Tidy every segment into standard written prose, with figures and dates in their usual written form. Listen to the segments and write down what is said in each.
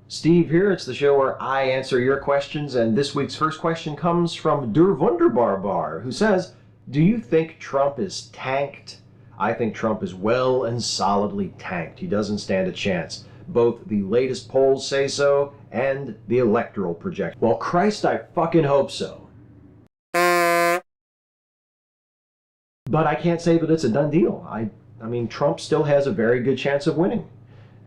Steve here. It's the show where I answer your questions, and this week's first question comes from Der Wunderbar, who says, do you think Trump is tanked? I think Trump is well and solidly tanked. He doesn't stand a chance. Both the latest polls say so, and the electoral projection. Well, Christ, I fucking hope so. But I can't say that it's a done deal. I mean, Trump still has a very good chance of winning.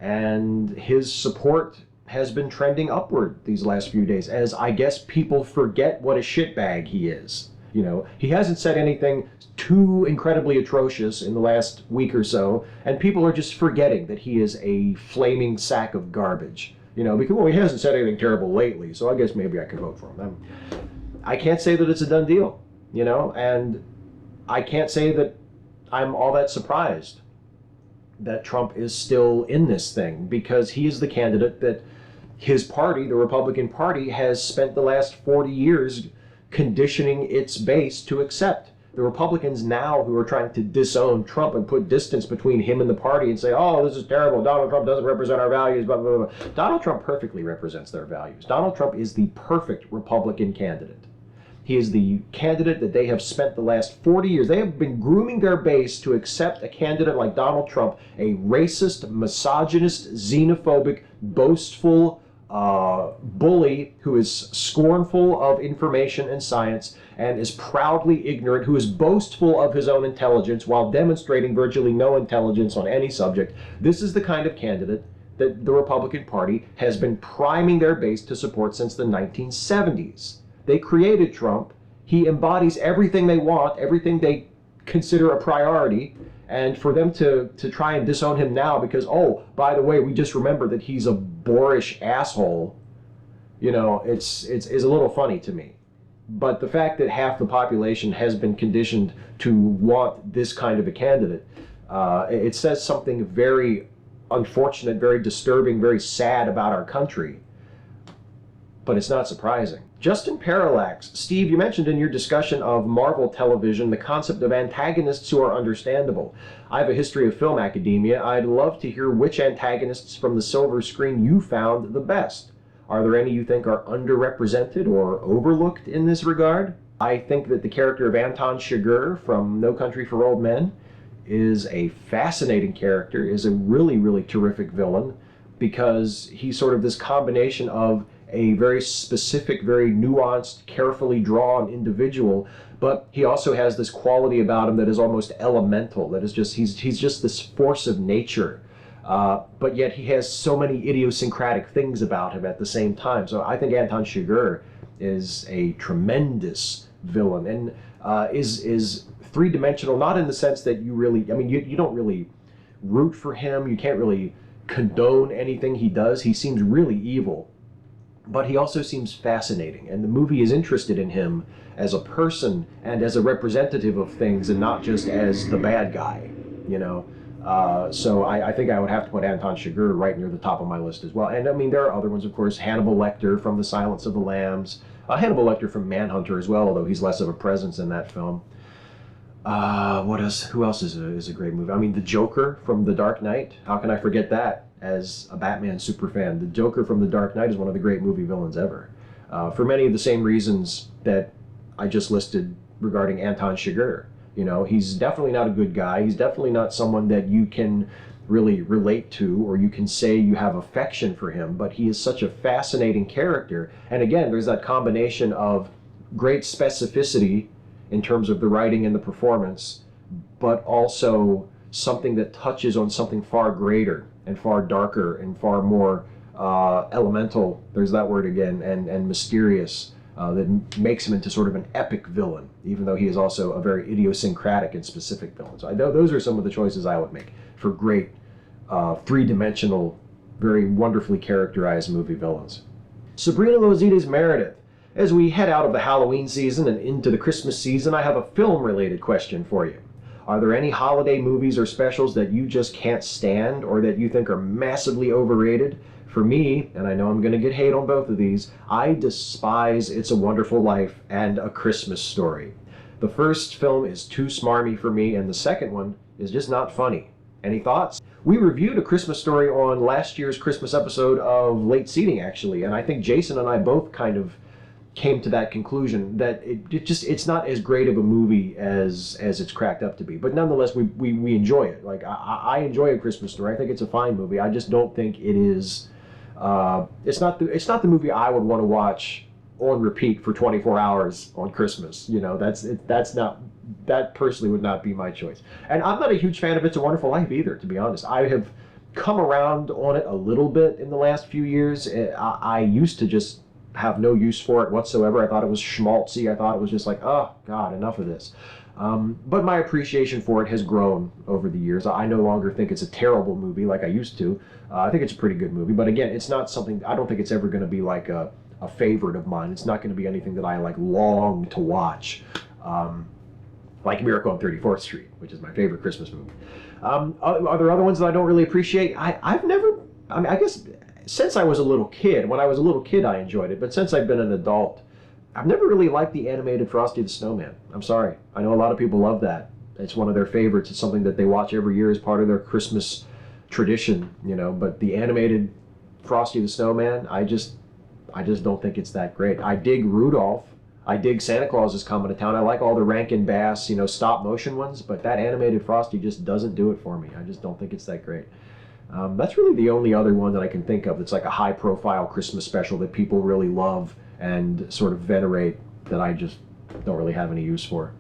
And his support has been trending upward these last few days, as I guess people forget what a shitbag he is. You know, he hasn't said anything too incredibly atrocious in the last week or so, and people are just forgetting that he is a flaming sack of garbage. You know, because, well, he hasn't said anything terrible lately, so I guess maybe I can vote for him. I can't say that it's a done deal, you know, and I can't say that I'm all that surprised that Trump is still in this thing, because he is the candidate that his party, the Republican Party, has spent the last 40 years conditioning its base to accept. The Republicans now, who are trying to disown Trump and put distance between him and the party and say, oh, this is terrible, Donald Trump doesn't represent our values, blah, blah, blah. Donald Trump perfectly represents their values. Donald Trump is the perfect Republican candidate. He is the candidate that they have spent the last 40 years. They have been grooming their base to accept a candidate like Donald Trump, a racist, misogynist, xenophobic, boastful bully who is scornful of information and science and is proudly ignorant, who is boastful of his own intelligence while demonstrating virtually no intelligence on any subject. This is the kind of candidate that the Republican Party has been priming their base to support since the 1970s. They created Trump. He embodies everything they want, everything they consider a priority, and for them to try and disown him now because, oh, by the way, we just remembered that he's a boorish asshole, you know, it's a little funny to me. But the fact that half the population has been conditioned to want this kind of a candidate, it says something very unfortunate, very disturbing, very sad about our country. But it's not surprising. Justin Parallax, Steve, you mentioned in your discussion of Marvel television the concept of antagonists who are understandable. I have a history of film academia. I'd love to hear which antagonists from the silver screen you found the best. Are there any you think are underrepresented or overlooked in this regard? I think that the character of Anton Chigurh from No Country for Old Men is a fascinating character, is a really, really terrific villain, because he's sort of this combination of a very specific, very nuanced, carefully drawn individual, but he also has this quality about him that is almost elemental, that is just, he's just this force of nature, but yet he has so many idiosyncratic things about him at the same time. So I think Anton Chigurh is a tremendous villain, and is three-dimensional, not in the sense that you really, I mean, you don't really root for him, you can't really condone anything he does. He seems really evil, but he also seems fascinating, and the movie is interested in him as a person and as a representative of things, and not just as the bad guy, you know. So I think I would have to put Anton Chigurh right near the top of my list as well. And I mean, there are other ones, of course. Hannibal Lecter from The Silence of the Lambs, Hannibal Lecter from Manhunter as well, although he's less of a presence in that film. What else? Who else is a great movie? I mean, the Joker from The Dark Knight. How can I forget that as a Batman superfan? The Joker from The Dark Knight is one of the great movie villains ever. For many of the same reasons that I just listed regarding Anton Chigurh. You know, he's definitely not a good guy. He's definitely not someone that you can really relate to, or you can say you have affection for him, but he is such a fascinating character. And again, there's that combination of great specificity in terms of the writing and the performance, but also something that touches on something far greater and far darker and far more elemental, there's that word again, and mysterious, that makes him into sort of an epic villain, even though he is also a very idiosyncratic and specific villain. So I know those are some of the choices I would make for great three-dimensional, very wonderfully characterized movie villains. Sabrina Lozides Meredith, as we head out of the Halloween season and into the Christmas season, I have a film-related question for you. Are there any holiday movies or specials that you just can't stand, or that you think are massively overrated? For me, and I know I'm going to get hate on both of these, I despise It's a Wonderful Life and A Christmas Story. The first film is too smarmy for me, and the second one is just not funny. Any thoughts? We reviewed A Christmas Story on last year's Christmas episode of Late Seating, actually, and I think Jason and I both kind of came to that conclusion that it's not as great of a movie as it's cracked up to be. But nonetheless, we enjoy it. Like, I enjoy A Christmas Story. I think it's a fine movie. I just don't think it is. It's not the movie I would want to watch on repeat for 24 hours on Christmas. You know, that personally would not be my choice. And I'm not a huge fan of It's a Wonderful Life either, to be honest. I have come around on it a little bit in the last few years. I used to just have no use for it whatsoever. I thought it was schmaltzy. I thought it was just like, oh God, enough of this. But my appreciation for it has grown over the years. I no longer think it's a terrible movie like I used to. I think it's a pretty good movie. But again, it's not something, I don't think it's ever going to be like a favorite of mine. It's not going to be anything that I like long to watch. Like Miracle on 34th Street, which is my favorite Christmas movie. Are there other ones that I don't really appreciate? I guess since I was a little kid, when I was a little kid I enjoyed it, but since I've been an adult, I've never really liked the animated Frosty the Snowman. I'm sorry. I know a lot of people love that. It's one of their favorites. It's something that they watch every year as part of their Christmas tradition, you know, but the animated Frosty the Snowman, I just don't think it's that great. I dig Rudolph. I dig Santa Claus is Coming to Town. I like all the Rankin Bass, you know, stop motion ones, but that animated Frosty just doesn't do it for me. I just don't think it's that great. That's really the only other one that I can think of that's like a high profile Christmas special that people really love and sort of venerate that I just don't really have any use for.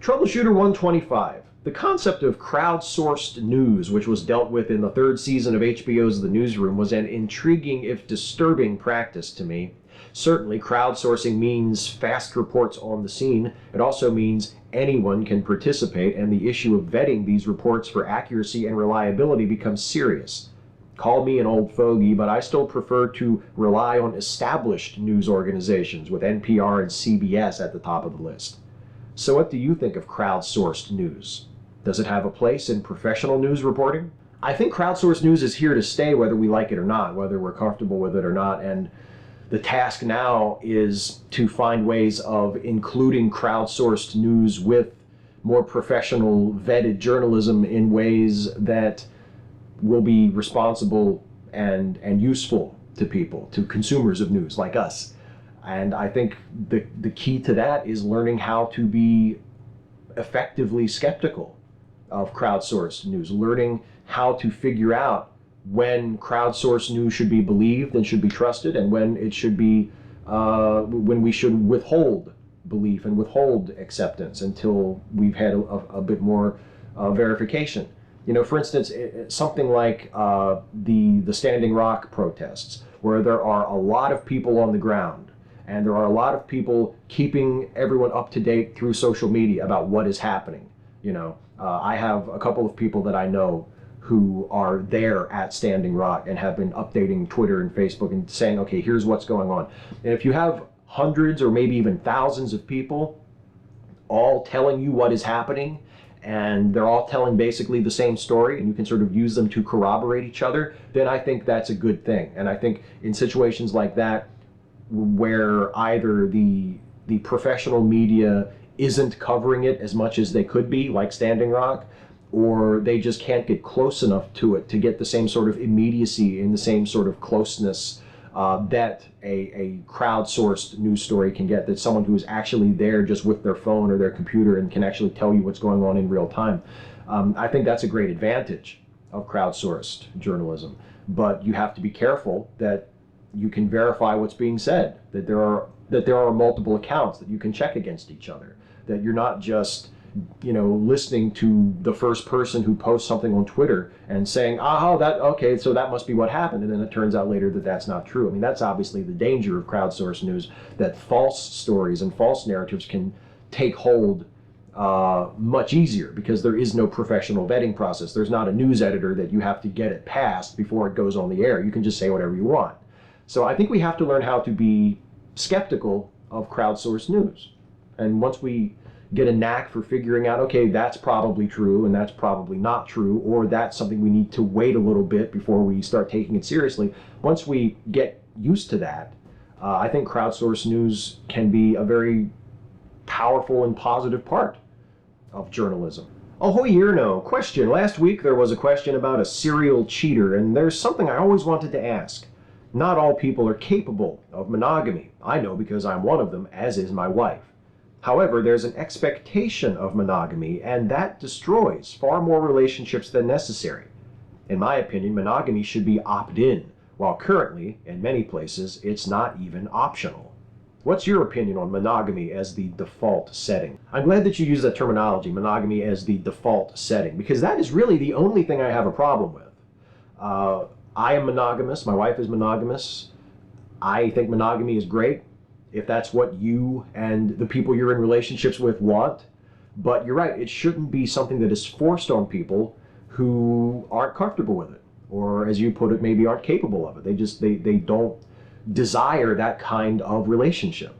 Troubleshooter 125. The concept of crowdsourced news, which was dealt with in the third season of HBO's The Newsroom, was an intriguing, if disturbing, practice to me. Certainly, crowdsourcing means fast reports on the scene. It also means anyone can participate, and the issue of vetting these reports for accuracy and reliability becomes serious. Call me an old fogey, but I still prefer to rely on established news organizations, with NPR and CBS at the top of the list. So what do you think of crowdsourced news? Does it have a place in professional news reporting? I think crowdsourced news is here to stay whether we like it or not, whether we're comfortable with it or not, and the task now is to find ways of including crowdsourced news with more professional, vetted journalism in ways that will be responsible and useful to people, to consumers of news like us. And I think the key to that is learning how to be effectively skeptical of crowdsourced news, learning how to figure out when crowdsourced news should be believed and should be trusted, and when it should be, when we should withhold belief and withhold acceptance until we've had a bit more verification. You know, for instance, something like the Standing Rock protests, where there are a lot of people on the ground, and there are a lot of people keeping everyone up to date through social media about what is happening. You know, I have a couple of people that I know who are there at Standing Rock and have been updating Twitter and Facebook and saying, okay, here's what's going on. And if you have hundreds or maybe even thousands of people all telling you what is happening, and they're all telling basically the same story, and you can sort of use them to corroborate each other, then I think that's a good thing. And I think in situations like that, where either the professional media isn't covering it as much as they could be, like Standing Rock, or they just can't get close enough to it to get the same sort of immediacy and the same sort of closeness that a crowdsourced news story can get, that someone who is actually there just with their phone or their computer and can actually tell you what's going on in real time. I think that's a great advantage of crowdsourced journalism, but you have to be careful that you can verify what's being said, that there are multiple accounts that you can check against each other, that you're not just, you know, listening to the first person who posts something on Twitter and saying, okay, so that must be what happened, and then it turns out later that that's not true. I mean, that's obviously the danger of crowdsourced news, that false stories and false narratives can take hold much easier because there is no professional vetting process. There's not a news editor that you have to get it past before it goes on the air. You can just say whatever you want. So I think we have to learn how to be skeptical of crowdsourced news. And once we get a knack for figuring out, okay, that's probably true and that's probably not true, or that's something we need to wait a little bit before we start taking it seriously. Once we get used to that, I think crowdsourced news can be a very powerful and positive part of journalism. Ahoy Yerno, question. Last week there was a question about a serial cheater, and there's something I always wanted to ask. Not all people are capable of monogamy. I know because I'm one of them, as is my wife. However, there's an expectation of monogamy, and that destroys far more relationships than necessary. In my opinion, monogamy should be opt-in, while currently, in many places, it's not even optional. What's your opinion on monogamy as the default setting? I'm glad that you use that terminology, monogamy as the default setting, because that is really the only thing I have a problem with. I am monogamous, my wife is monogamous. I think monogamy is great if that's what you and the people you're in relationships with want. But you're right, it shouldn't be something that is forced on people who aren't comfortable with it, or as you put it, maybe aren't capable of it. They don't desire that kind of relationship.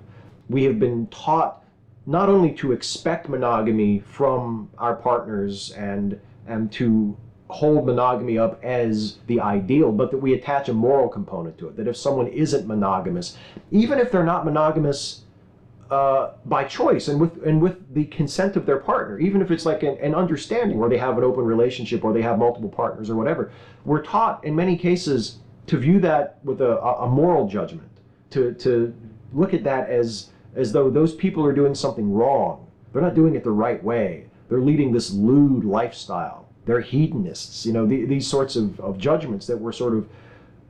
We have been taught not only to expect monogamy from our partners and to hold monogamy up as the ideal, but that we attach a moral component to it, that if someone isn't monogamous, even if they're not monogamous by choice and with the consent of their partner, even if it's like an understanding where they have an open relationship or they have multiple partners or whatever, we're taught in many cases to view that with a moral judgment, to look at that as though those people are doing something wrong. They're not doing it the right way. They're leading this lewd lifestyle. They're hedonists. You know, these sorts of judgments that we're sort of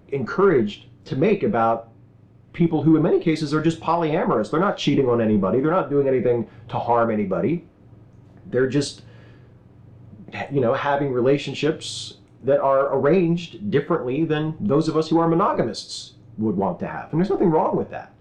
encouraged to make about people who in many cases are just polyamorous. They're not cheating on anybody. They're not doing anything to harm anybody. They're just, you know, having relationships that are arranged differently than those of us who are monogamists would want to have. And there's nothing wrong with that.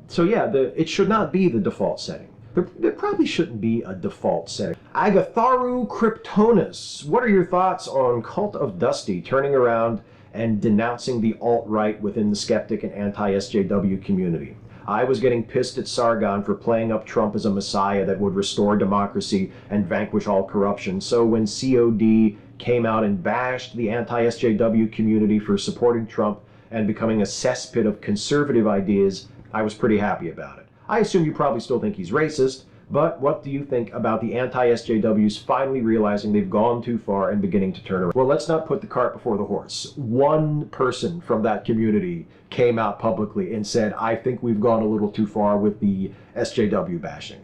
So yeah, it should not be the default setting. There probably shouldn't be a default setting. Agatharu Kryptonus, what are your thoughts on Cult of Dusty turning around and denouncing the alt-right within the skeptic and anti-SJW community? I was getting pissed at Sargon for playing up Trump as a messiah that would restore democracy and vanquish all corruption. So when COD came out and bashed the anti-SJW community for supporting Trump and becoming a cesspit of conservative ideas, I was pretty happy about it. I assume you probably still think he's racist, but what do you think about the anti-SJWs finally realizing they've gone too far and beginning to turn around? Well, let's not put the cart before the horse. One person from that community came out publicly and said, I think we've gone a little too far with the SJW bashing.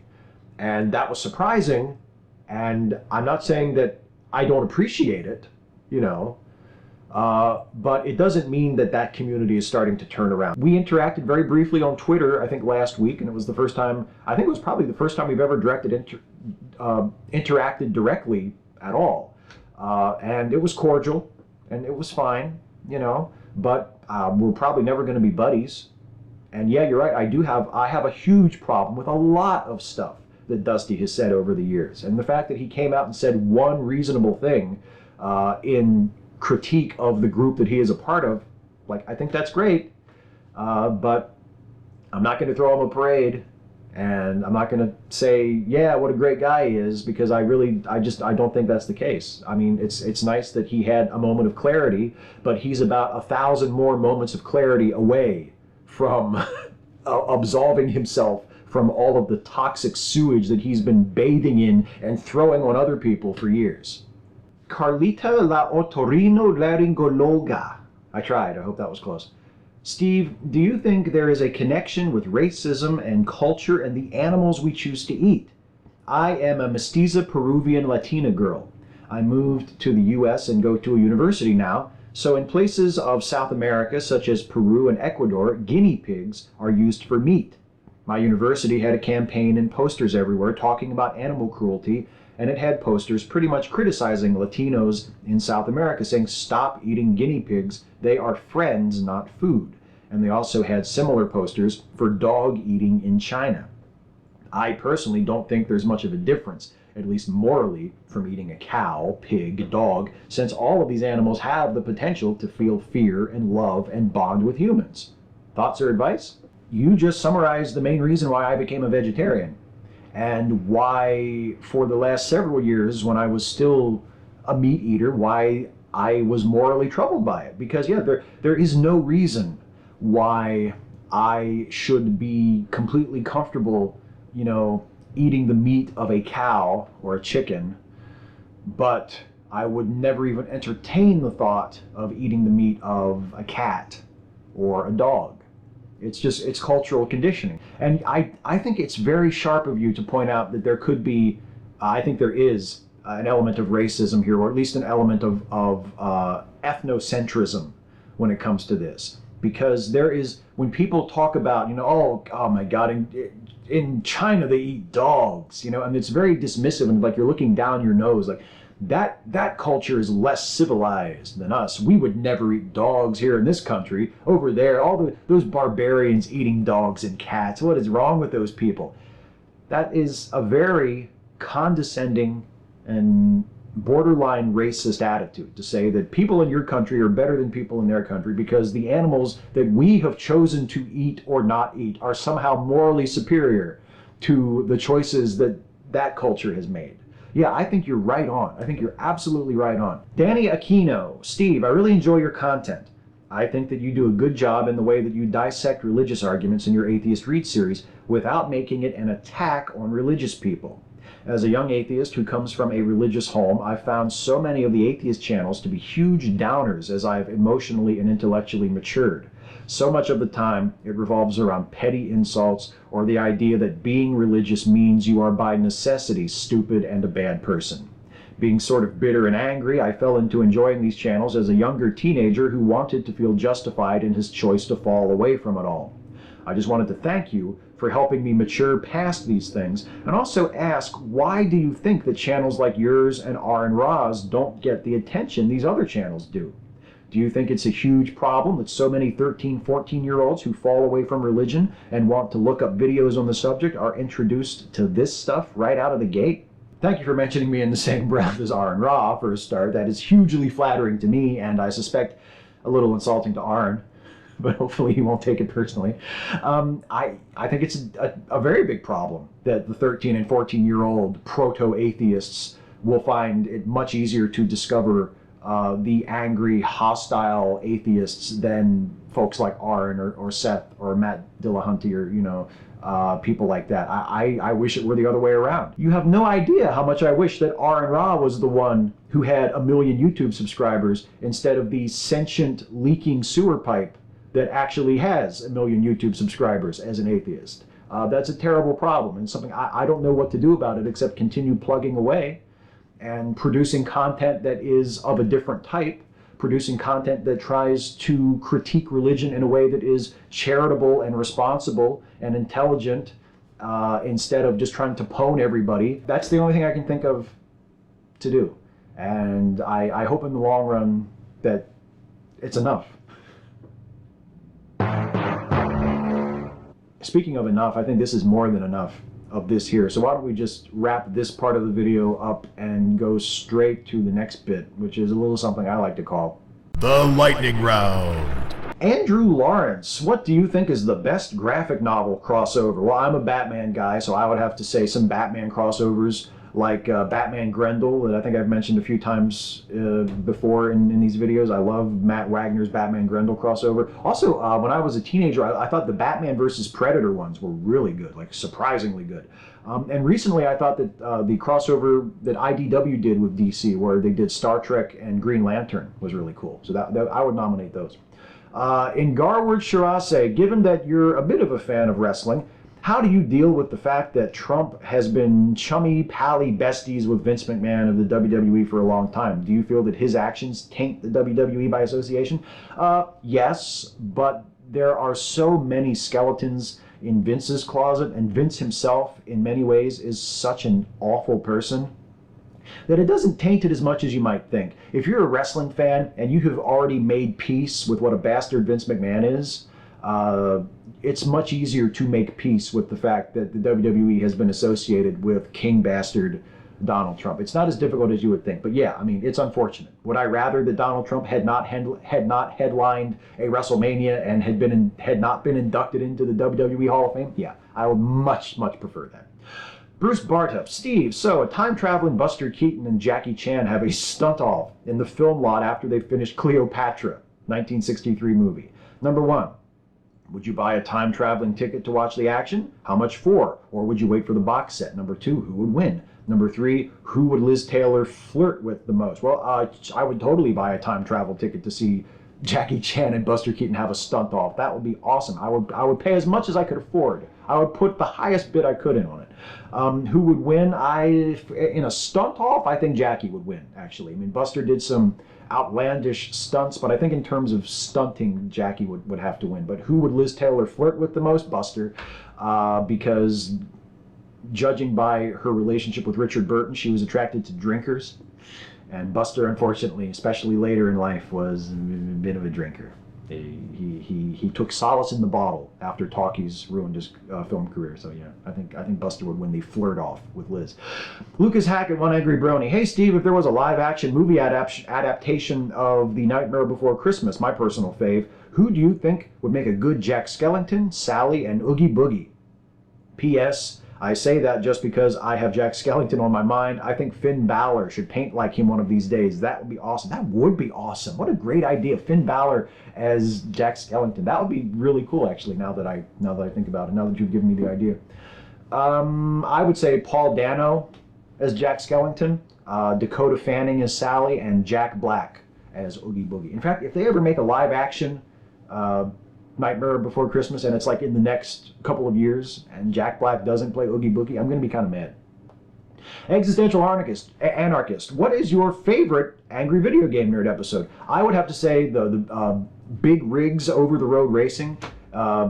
And that was surprising, and I'm not saying that I don't appreciate it, you know, but it doesn't mean that that community is starting to turn around. We interacted very briefly on Twitter, I think last week, and it was the first time, I think it was probably the first time we've ever interacted directly at all. And it was cordial, and it was fine, you know, but we're probably never going to be buddies. And yeah, you're right, I have a huge problem with a lot of stuff that Dusty has said over the years. And the fact that he came out and said one reasonable thing in critique of the group that he is a part of, like, I think that's great, but I'm not going to throw him a parade, and I'm not going to say, yeah, what a great guy he is, because I don't think that's the case. I mean, it's nice that he had a moment of clarity, but he's about 1,000 more moments of clarity away from absolving himself from all of the toxic sewage that he's been bathing in and throwing on other people for years. Carlita la otorino laryngologa. I tried, I hope that was close. Steve, do you think there is a connection with racism and culture and the animals we choose to eat? I am a mestiza Peruvian Latina girl. I moved to the US and go to a university now, so in places of South America such as Peru and Ecuador, guinea pigs are used for meat. My university had a campaign and posters everywhere talking about animal cruelty, and it had posters pretty much criticizing Latinos in South America, saying, stop eating guinea pigs, they are friends, not food. And they also had similar posters for dog eating in China. I personally don't think there's much of a difference, at least morally, from eating a cow, pig, dog, since all of these animals have the potential to feel fear and love and bond with humans. Thoughts or advice? You just summarized the main reason why I became a vegetarian, and why for the last several years, when I was still a meat eater, why I was morally troubled by it. Because yeah, there is no reason why I should be completely comfortable, you know, eating the meat of a cow or a chicken but I would never even entertain the thought of eating the meat of a cat or a dog. It's cultural conditioning. And I think it's very sharp of you to point out that there could be, I think there is an element of racism here, or at least an element of ethnocentrism when it comes to this. Because there is, when people talk about, oh my God, in China they eat dogs, and it's very dismissive, and like you're looking down your nose, like that culture is less civilized than us. We would never eat dogs here in this country. Over there, those barbarians eating dogs and cats. What is wrong with those people? That is a very condescending and borderline racist attitude to say that people in your country are better than people in their country because the animals that we have chosen to eat or not eat are somehow morally superior to the choices that culture has made. Yeah, I think you're right on. I think you're absolutely right on. Danny Aquino, Steve, I really enjoy your content. I think that you do a good job in the way that you dissect religious arguments in your Atheist Read series without making it an attack on religious people. As a young atheist who comes from a religious home, I've found so many of the Atheist channels to be huge downers as I've emotionally and intellectually matured. So much of the time, it revolves around petty insults or the idea that being religious means you are by necessity stupid and a bad person. Being sort of bitter and angry, I fell into enjoying these channels as a younger teenager who wanted to feel justified in his choice to fall away from it all. I just wanted to thank you for helping me mature past these things, and also ask, why do you think that channels like yours and R and Ra's don't get the attention these other channels do? Do you think it's a huge problem that so many 13, 14-year-olds who fall away from religion and want to look up videos on the subject are introduced to this stuff right out of the gate? Thank you for mentioning me in the same breath as R and Ra for a start. That is hugely flattering to me, and I suspect a little insulting to Arn, but hopefully he won't take it personally. I think it's a very big problem that the 13 and 14-year-old proto-atheists will find it much easier to discover the angry, hostile atheists than folks like Arn or Seth or Matt Dillahunty or, people like that. I wish it were the other way around. You have no idea how much I wish that R and Ra was the one who had 1 million YouTube subscribers instead of the sentient leaking sewer pipe that actually has 1 million YouTube subscribers as an atheist. That's a terrible problem and something I don't know what to do about it except continue plugging away and producing content that is of a different type, producing content that tries to critique religion in a way that is charitable and responsible and intelligent instead of just trying to pwn everybody. That's the only thing I can think of to do. And I hope in the long run that it's enough. Speaking of enough, I think this is more than enough of this here. So why don't we just wrap this part of the video up and go straight to the next bit, which is a little something I like to call the lightning round. Andrew Lawrence, what do you think is the best graphic novel crossover? Well, I'm a Batman guy, so I would have to say some Batman crossovers like Batman Grendel that I think I've mentioned a few times before in these videos. I love Matt Wagner's Batman Grendel crossover. Also, when I was a teenager, I thought the Batman versus Predator ones were really good, like surprisingly good. And recently I thought that the crossover that IDW did with DC, where they did Star Trek and Green Lantern, was really cool. So that I would nominate those. In Garward Shirase, given that you're a bit of a fan of wrestling, how do you deal with the fact that Trump has been chummy, pally besties with Vince McMahon of the WWE for a long time? Do you feel that his actions taint the WWE by association? Yes, but there are so many skeletons in Vince's closet, and Vince himself, in many ways, is such an awful person that it doesn't taint it as much as you might think. If you're a wrestling fan and you have already made peace with what a bastard Vince McMahon is, it's much easier to make peace with the fact that the WWE has been associated with King Bastard Donald Trump. It's not as difficult as you would think, but yeah, I mean, it's unfortunate. Would I rather that Donald Trump had not headlined a WrestleMania and had not been inducted into the WWE Hall of Fame? Yeah, I would much prefer that. Bruce Bartup, Steve, so a time-traveling Buster Keaton and Jackie Chan have a stunt-off in the film lot after they finished Cleopatra, 1963 movie. Number one, would you buy a time-traveling ticket to watch the action? How much for? Or would you wait for the box set? Number two, who would win? Number 3, who would Liz Taylor flirt with the most? Well, I would totally buy a time travel ticket to see Jackie Chan and Buster Keaton have a stunt off. That would be awesome. I would pay as much as I could afford. I would put the highest bid I could in on it. Who would win? In a stunt off, I think Jackie would win, actually. I mean, Buster did some outlandish stunts, but I think in terms of stunting, Jackie would have to win. But who would Liz Taylor flirt with the most? Buster. Because judging by her relationship with Richard Burton, she was attracted to drinkers. And Buster, unfortunately, especially later in life, was a bit of a drinker. He took solace in the bottle after talkies ruined his film career. So yeah, I think Buster would win the flirt off with Liz. Lucas Hackett, One Angry Brony. Hey Steve, if there was a live action movie adaptation of The Nightmare Before Christmas, my personal fave, who do you think would make a good Jack Skellington, Sally, and Oogie Boogie? P.S. I say that just because I have Jack Skellington on my mind. I think Finn Balor should paint like him one of these days. That would be awesome. That would be awesome. What a great idea. Finn Balor as Jack Skellington. That would be really cool, actually, now that I think about it, now that you've given me the idea. I would say Paul Dano as Jack Skellington, Dakota Fanning as Sally, and Jack Black as Oogie Boogie. In fact, if they ever make a live action Nightmare Before Christmas, and it's like in the next couple of years, and Jack Black doesn't play Oogie Boogie, I'm going to be kind of mad. Existential Anarchist, what is your favorite Angry Video Game Nerd episode? I would have to say the Big Rigs Over the Road Racing,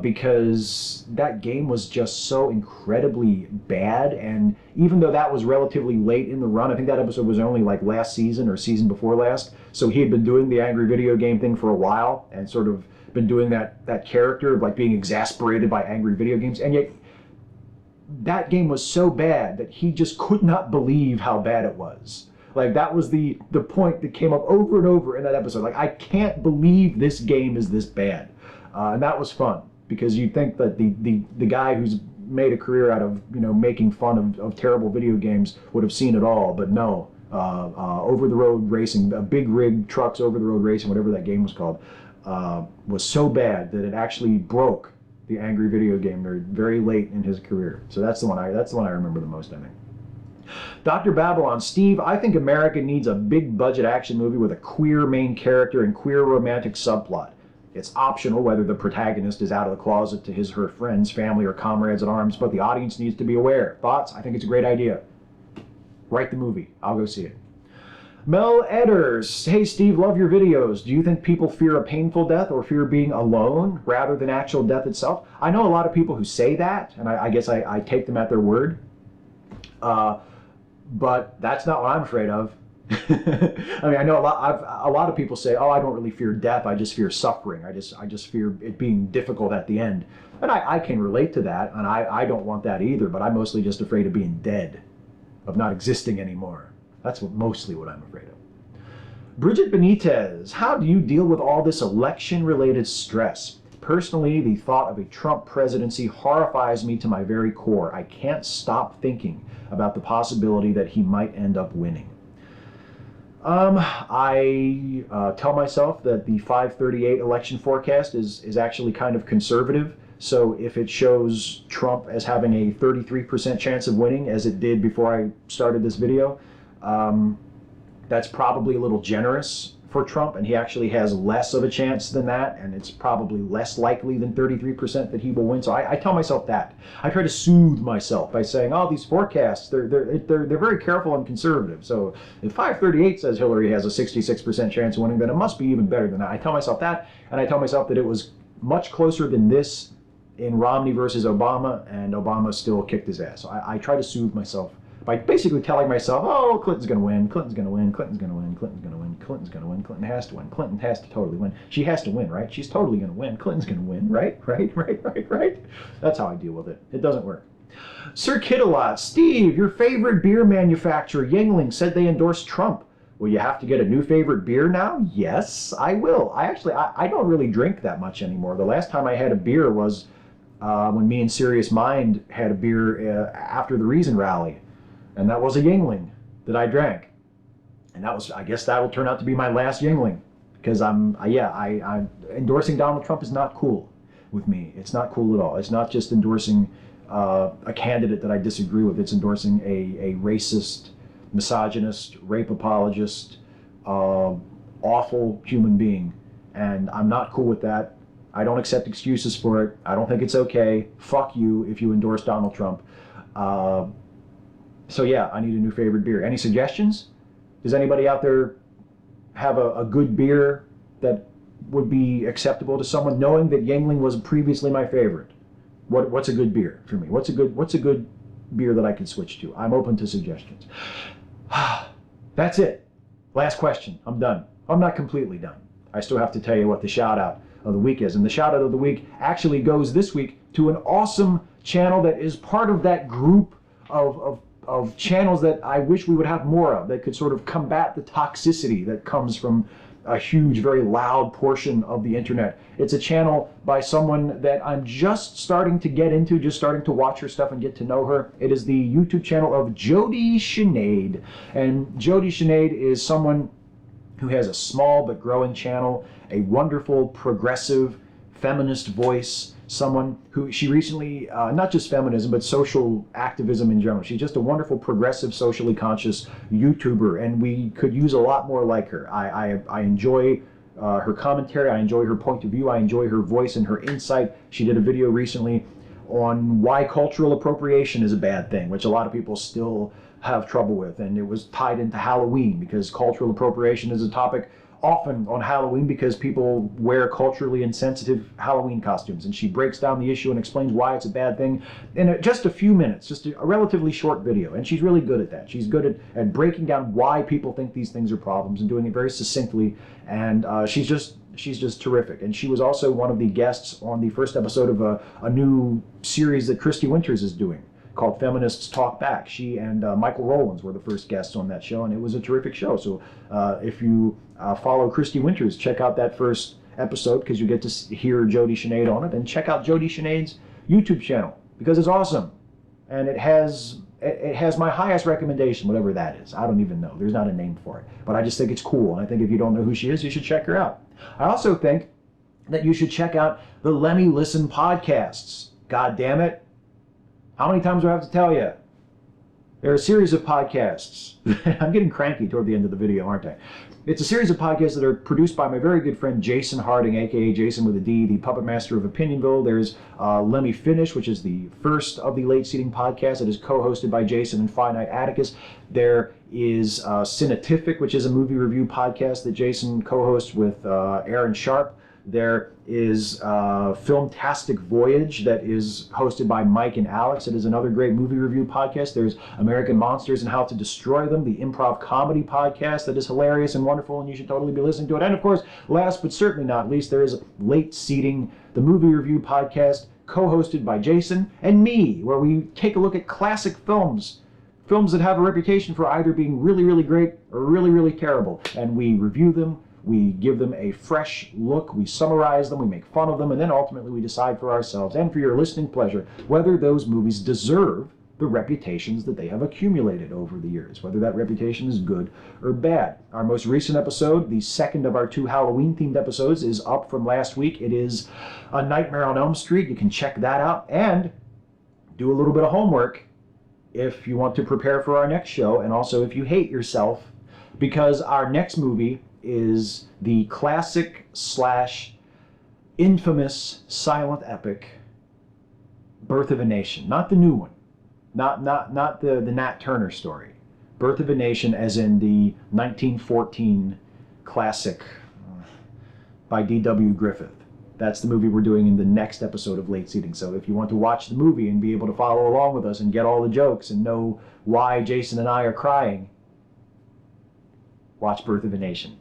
because that game was just so incredibly bad, and even though that was relatively late in the run, I think that episode was only like last season or season before last, so he had been doing the Angry Video Game thing for a while, and sort of been doing that character of like being exasperated by angry video games, and yet that game was so bad that he just could not believe how bad it was. Like, that was the point that came up over and over in that episode. Like, I can't believe this game is this bad. And that was fun, because you'd think that the guy who's made a career out of, you know, making fun of terrible video games would have seen it all, but no. Over the road racing, Big Rig Trucks Over the Road Racing, whatever that game was called, was so bad that it actually broke the Angry Video Game Nerd very late in his career. So that's the one I remember the most, I think. Dr. Babylon, Steve, I think America needs a big budget action movie with a queer main character and queer romantic subplot. It's optional whether the protagonist is out of the closet to his or her friends, family, or comrades at arms, but the audience needs to be aware. Thoughts? I think it's a great idea. Write the movie. I'll go see it. Mel Edders, hey Steve, love your videos. Do you think people fear a painful death or fear being alone rather than actual death itself? I know a lot of people who say that, and I guess I take them at their word. But that's not what I'm afraid of. I mean, I know a lot of people say, oh, I don't really fear death, I just fear suffering. I just fear it being difficult at the end. And I can relate to that, and I don't want that either, but I'm mostly just afraid of being dead, of not existing anymore. That's mostly what I'm afraid of. Bridget Benitez, how do you deal with all this election-related stress? Personally, the thought of a Trump presidency horrifies me to my very core. I can't stop thinking about the possibility that he might end up winning. I tell myself that the 538 election forecast is actually kind of conservative. So if it shows Trump as having a 33% chance of winning, as it did before I started this video, that's probably a little generous for Trump, and he actually has less of a chance than that, and it's probably less likely than 33% that he will win. So I tell myself that. I try to soothe myself by saying, oh, these forecasts, they're very careful and conservative. So if 538 says Hillary has a 66% chance of winning, then it must be even better than that. I tell myself that, and I tell myself that it was much closer than this in Romney versus Obama, and Obama still kicked his ass. So I try to soothe myself by basically telling myself, oh, Clinton's going to win, Clinton's going to win, Clinton's going to win, Clinton's going to win, Clinton's going to win, Clinton has to win, Clinton has to totally win. She has to win, right? She's totally going to win. Clinton's going to win, right? Right? That's how I deal with it. It doesn't work. Sir Kidalot, Steve, your favorite beer manufacturer, Yuengling, said they endorsed Trump. Will you have to get a new favorite beer now? Yes, I will. I don't really drink that much anymore. The last time I had a beer was when me and Serious Mind had a beer after the Reason rally. And that was a Yuengling that I drank. And that was, I guess that will turn out to be my last Yuengling. Because I'm endorsing Donald Trump is not cool with me. It's not cool at all. It's not just endorsing a candidate that I disagree with. It's endorsing a racist, misogynist, rape apologist, awful human being. And I'm not cool with that. I don't accept excuses for it. I don't think it's okay. Fuck you if you endorse Donald Trump. So yeah, I need a new favorite beer. Any suggestions? Does anybody out there have a good beer that would be acceptable to someone, knowing that Yuengling was previously my favorite? What's a good beer for me? What's a good beer that I can switch to? I'm open to suggestions. That's it. Last question. I'm done. I'm not completely done. I still have to tell you what the shout out of the week is. And the shout out of the week actually goes this week to an awesome channel that is part of that group of channels that I wish we would have more of, that could sort of combat the toxicity that comes from a huge, very loud portion of the internet. It's a channel by someone that I'm just starting to get into, just starting to watch her stuff and get to know her. It is the YouTube channel of JodySinead. And JodySinead is someone who has a small but growing channel, a wonderful, progressive, feminist voice, someone who she recently, not just feminism, but social activism in general. She's just a wonderful, progressive, socially conscious YouTuber, and we could use a lot more like her. I enjoy her commentary, I enjoy her point of view, I enjoy her voice and her insight. She did a video recently on why cultural appropriation is a bad thing, which a lot of people still have trouble with, and it was tied into Halloween, because cultural appropriation is a topic often on Halloween because people wear culturally insensitive Halloween costumes, and she breaks down the issue and explains why it's a bad thing in just a few minutes, just a relatively short video. And she's really good at that. She's good at breaking down why people think these things are problems and doing it very succinctly, and she's just terrific. And she was also one of the guests on the first episode of a new series that Christy Winters is doing called Feminists Talk Back. She and Michael Rowlands were the first guests on that show, and it was a terrific show. So if you follow Christy Winters, check out that first episode, because you get to hear JodySinead on it, and check out JodySinead's YouTube channel, because it's awesome, and it has my highest recommendation, whatever that is. I don't even know. There's not a name for it, but I just think it's cool, and I think if you don't know who she is, you should check her out. I also think that you should check out the Lemme Listen podcasts. God damn it. How many times do I have to tell you? They're a series of podcasts. I'm getting cranky toward the end of the video, aren't I? It's a series of podcasts that are produced by my very good friend Jason Harding, aka Jason with a D, the puppet master of Opinionville. There's Lemme Finish, which is the first of the late seating podcasts that is co-hosted by Jason and Finite Atticus. There is Cinetific, which is a movie review podcast that Jason co-hosts with Aaron Sharp. There is Filmtastic Voyage that is hosted by Mike and Alex. It is another great movie review podcast. There's American Monsters and How to Destroy Them, the improv comedy podcast that is hilarious and wonderful, and you should totally be listening to it. And of course, last but certainly not least, there is Late Seating, the movie review podcast co-hosted by Jason and me, where we take a look at classic films that have a reputation for either being really, really great or really, really terrible, and we review them. We give them a fresh look, we summarize them, we make fun of them, and then ultimately we decide for ourselves and for your listening pleasure whether those movies deserve the reputations that they have accumulated over the years, whether that reputation is good or bad. Our most recent episode, the second of our 2 Halloween-themed episodes, is up from last week. It is A Nightmare on Elm Street. You can check that out and do a little bit of homework if you want to prepare for our next show, and also if you hate yourself, because our next movie is the classic / infamous silent epic Birth of a Nation. Not the new one. Not the Nat Turner story. Birth of a Nation, as in the 1914 classic by D.W. Griffith. That's the movie we're doing in the next episode of Late Seating. So if you want to watch the movie and be able to follow along with us and get all the jokes and know why Jason and I are crying, watch Birth of a Nation.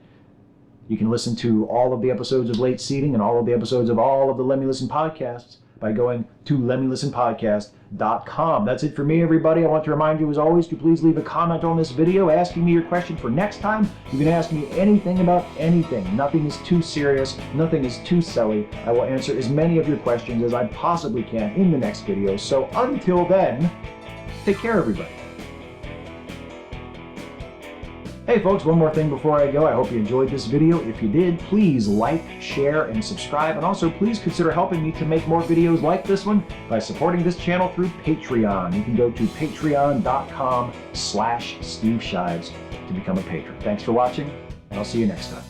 You can listen to all of the episodes of Late Seating and all of the episodes of all of the Lemme Listen podcasts by going to LemmeListenPodcast.com. That's it for me, everybody. I want to remind you, as always, to please leave a comment on this video asking me your question for next time. You can ask me anything about anything. Nothing is too serious. Nothing is too silly. I will answer as many of your questions as I possibly can in the next video. So until then, take care, everybody. Hey folks, one more thing before I go. I hope you enjoyed this video. If you did, please like, share, and subscribe. And also please consider helping me to make more videos like this one by supporting this channel through Patreon. You can go to patreon.com/Steve Shives to become a patron. Thanks for watching, and I'll see you next time.